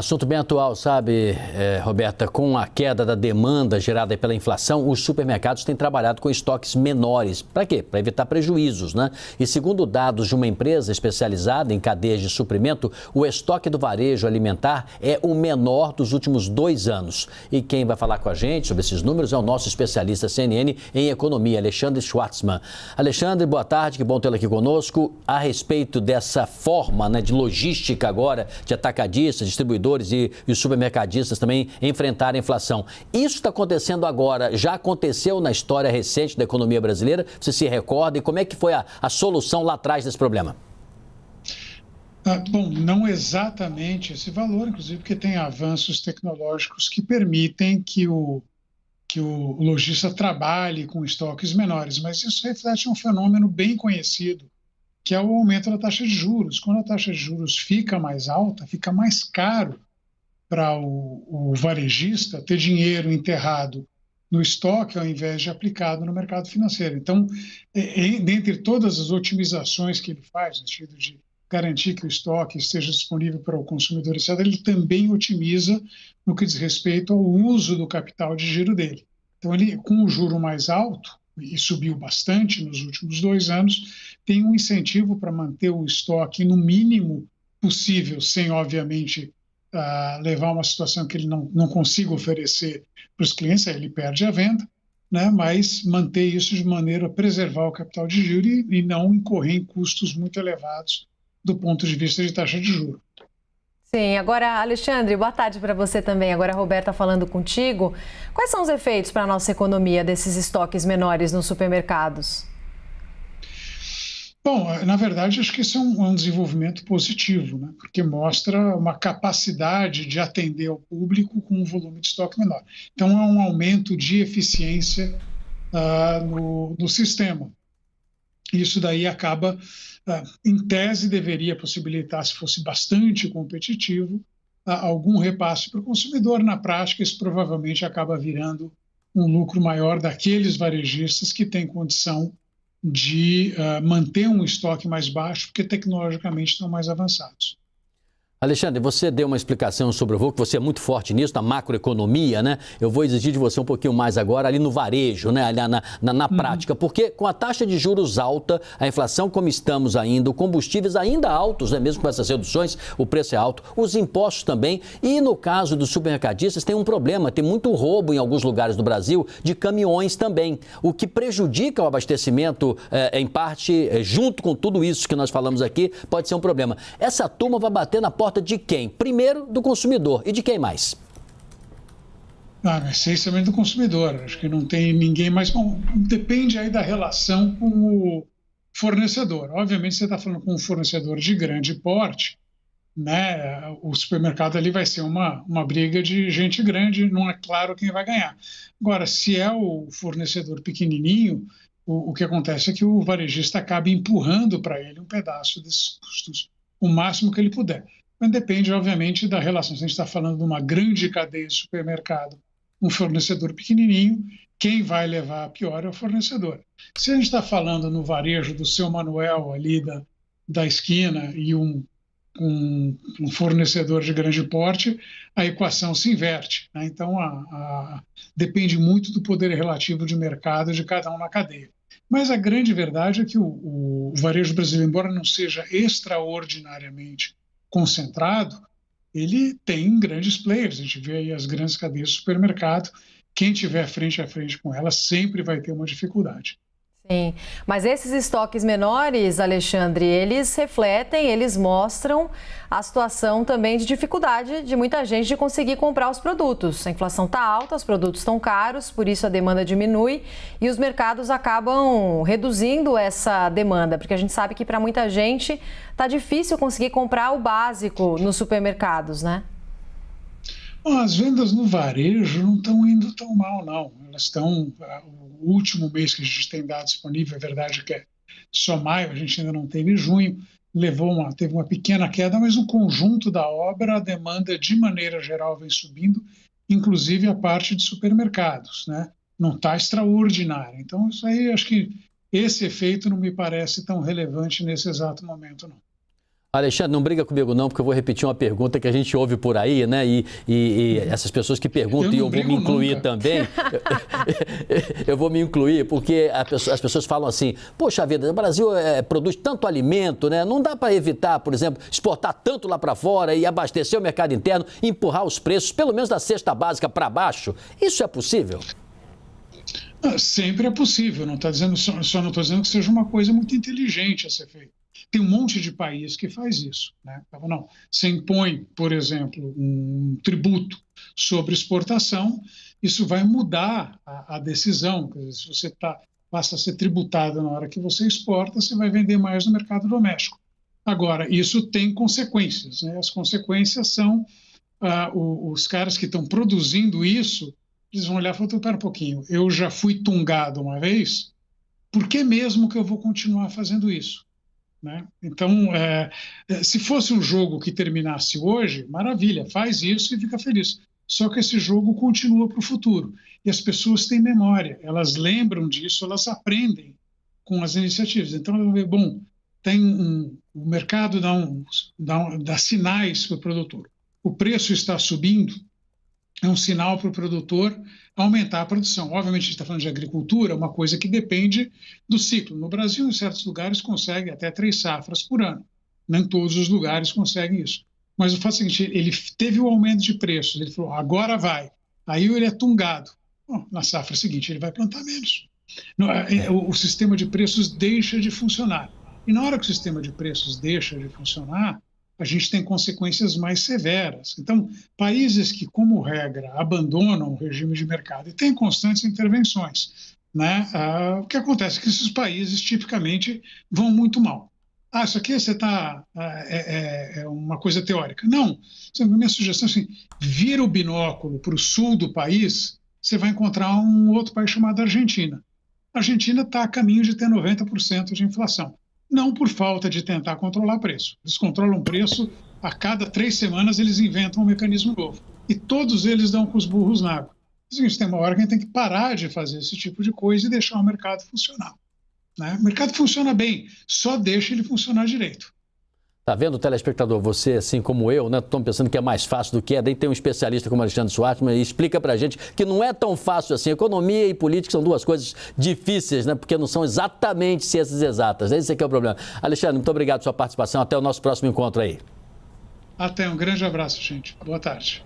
Assunto bem atual, sabe, Roberta? Com a queda da demanda gerada pela inflação, os supermercados têm trabalhado com estoques menores. Para quê? Para evitar prejuízos, né? E segundo dados de uma empresa especializada em cadeias de suprimento, o estoque do varejo alimentar é o menor dos últimos 2 anos. E quem vai falar com a gente sobre esses números é o nosso especialista CNN em economia, Alexandre Schwartzman. Alexandre, boa tarde, que bom tê-lo aqui conosco. A respeito dessa forma, né, de logística agora, de atacadistas, distribuidores e os supermercadistas também enfrentarem a inflação. Isso está acontecendo agora, já aconteceu na história recente da economia brasileira? Você se recorda? E como é que foi a solução lá atrás desse problema? Bom, não exatamente esse valor, inclusive porque tem avanços tecnológicos que permitem que o lojista trabalhe com estoques menores, mas isso reflete um fenômeno bem conhecido, que é o aumento da taxa de juros. Quando a taxa de juros fica mais alta, fica mais caro para o varejista ter dinheiro enterrado no estoque ao invés de aplicado no mercado financeiro. Então, dentre todas as otimizações que ele faz, no sentido de garantir que o estoque esteja disponível para o consumidor, etc., ele também otimiza no que diz respeito ao uso do capital de giro dele. Então, ele, com o juro mais alto, e subiu bastante nos últimos 2 anos, tem um incentivo para manter o estoque no mínimo possível, sem, obviamente, levar a uma situação que ele não consiga oferecer para os clientes, aí ele perde a venda, né? Mas manter isso de maneira a preservar o capital de giro e não incorrer em custos muito elevados do ponto de vista de taxa de juros. Sim, agora, Alexandre, boa tarde para você também. Agora a Roberta falando contigo. Quais são os efeitos para a nossa economia desses estoques menores nos supermercados? Bom, na verdade, acho que isso é um desenvolvimento positivo, né? Porque mostra uma capacidade de atender ao público com um volume de estoque menor. Então, é um aumento de eficiência no sistema. Isso daí acaba, em tese, deveria possibilitar, se fosse bastante competitivo, algum repasse para o consumidor. Na prática, isso provavelmente acaba virando um lucro maior daqueles varejistas que têm condição de manter um estoque mais baixo, porque tecnologicamente estão mais avançados. Alexandre, você deu uma explicação sobre o VOC, você é muito forte nisso, na macroeconomia, né? Eu vou exigir de você um pouquinho mais agora ali no varejo, né? Ali na prática, porque com a taxa de juros alta, a inflação como estamos ainda, os combustíveis ainda altos, né? Mesmo com essas reduções, o preço é alto, os impostos também, e no caso dos supermercadistas tem um problema, tem muito roubo em alguns lugares do Brasil de caminhões também, o que prejudica o abastecimento, em parte, junto com tudo isso que nós falamos aqui, pode ser um problema. Essa turma vai bater na porta de quem? Primeiro, do consumidor. E de quem mais? Essencialmente do consumidor. Acho que não tem ninguém mais. Bom, depende aí da relação com o fornecedor. Obviamente, você está falando com um fornecedor de grande porte, né? O supermercado ali vai ser uma briga de gente grande, não é claro quem vai ganhar. Agora, se é o fornecedor pequenininho, o que acontece é que o varejista acaba empurrando para ele um pedaço desses custos, o máximo que ele puder. Mas depende, obviamente, da relação. Se a gente está falando de uma grande cadeia de supermercado, um fornecedor pequenininho, quem vai levar a pior é o fornecedor. Se a gente está falando no varejo do seu Manuel ali da esquina e um fornecedor de grande porte, a equação se inverte, né? Então, depende muito do poder relativo de mercado de cada um na cadeia. Mas a grande verdade é que o varejo brasileiro, embora não seja extraordinariamente concentrado, ele tem grandes players. A gente vê aí as grandes cadeias de supermercado. Quem tiver frente a frente com elas sempre vai ter uma dificuldade. Sim, mas esses estoques menores, Alexandre, eles refletem, eles mostram a situação também de dificuldade de muita gente de conseguir comprar os produtos. A inflação está alta, os produtos estão caros, por isso a demanda diminui e os mercados acabam reduzindo essa demanda, porque a gente sabe que para muita gente está difícil conseguir comprar o básico nos supermercados, né? Bom, as vendas no varejo não estão indo tão mal, não. Elas estão... O último mês que a gente tem dado disponível, é verdade que é só maio, a gente ainda não teve junho, teve uma pequena queda, mas o conjunto da obra, a demanda de maneira geral vem subindo, inclusive a parte de supermercados, né? Não está extraordinária. Então, isso aí, acho que esse efeito não me parece tão relevante nesse exato momento, não. Alexandre, não briga comigo não, porque eu vou repetir uma pergunta que a gente ouve por aí, né? E essas pessoas que perguntam, e eu vou me incluir também, eu vou me incluir, porque as pessoas falam assim, poxa vida, o Brasil produz tanto alimento, né? Não dá para evitar, por exemplo, exportar tanto lá para fora e abastecer o mercado interno, empurrar os preços, pelo menos da cesta básica para baixo. Isso é possível? Sempre é possível, não tá dizendo, só não estou dizendo que seja uma coisa muito inteligente a ser feita. Tem um monte de país que faz isso, né? Não, você impõe, por exemplo, um tributo sobre exportação, isso vai mudar a decisão. Quer dizer, se você passa a ser tributado na hora que você exporta, você vai vender mais no mercado doméstico. Agora, isso tem consequências, né? As consequências são os caras que estão produzindo isso, eles vão olhar e falar, pera um pouquinho, eu já fui tungado uma vez, por que mesmo que eu vou continuar fazendo isso? Né? Então, se fosse um jogo que terminasse hoje, maravilha, faz isso e fica feliz. Só que esse jogo continua para o futuro. E as pessoas têm memória, elas lembram disso, elas aprendem com as iniciativas. Então, elas vão ver, bom, o mercado dá sinais para o produtor. O preço está subindo, é um sinal para o produtor aumentar a produção. Obviamente, a gente está falando de agricultura, uma coisa que depende do ciclo. No Brasil, em certos lugares, consegue até 3 safras por ano. Nem todos os lugares conseguem isso. Mas o fato é o seguinte, ele teve o aumento de preços, ele falou, agora vai. Aí ele é tungado. Bom, na safra seguinte, ele vai plantar menos. O sistema de preços deixa de funcionar. E na hora que o sistema de preços deixa de funcionar, a gente tem consequências mais severas. Então, países que, como regra, abandonam o regime de mercado e têm constantes intervenções, né? O que acontece é que esses países, tipicamente, vão muito mal. Isso aqui você é uma coisa teórica. Não. Minha sugestão é assim, vira o binóculo para o sul do país, você vai encontrar um outro país chamado Argentina. A Argentina está a caminho de ter 90% de inflação. Não por falta de tentar controlar preço. Eles controlam o preço, a cada 3 semanas eles inventam um mecanismo novo. E todos eles dão com os burros na água. Tem uma hora que a gente tem que parar de fazer esse tipo de coisa e deixar o mercado funcionar. Né? O mercado funciona bem, só deixa ele funcionar direito. Tá vendo, telespectador? Você, assim como eu, né? Estão pensando que é mais fácil do que é. Daí tem um especialista como Alexandre Schwartzman e explica pra gente que não é tão fácil assim. Economia e política são duas coisas difíceis, né? Porque não são exatamente ciências exatas. Esse aqui é o problema. Alexandre, muito obrigado pela sua participação. Até o nosso próximo encontro aí. Até, um grande abraço, gente. Boa tarde.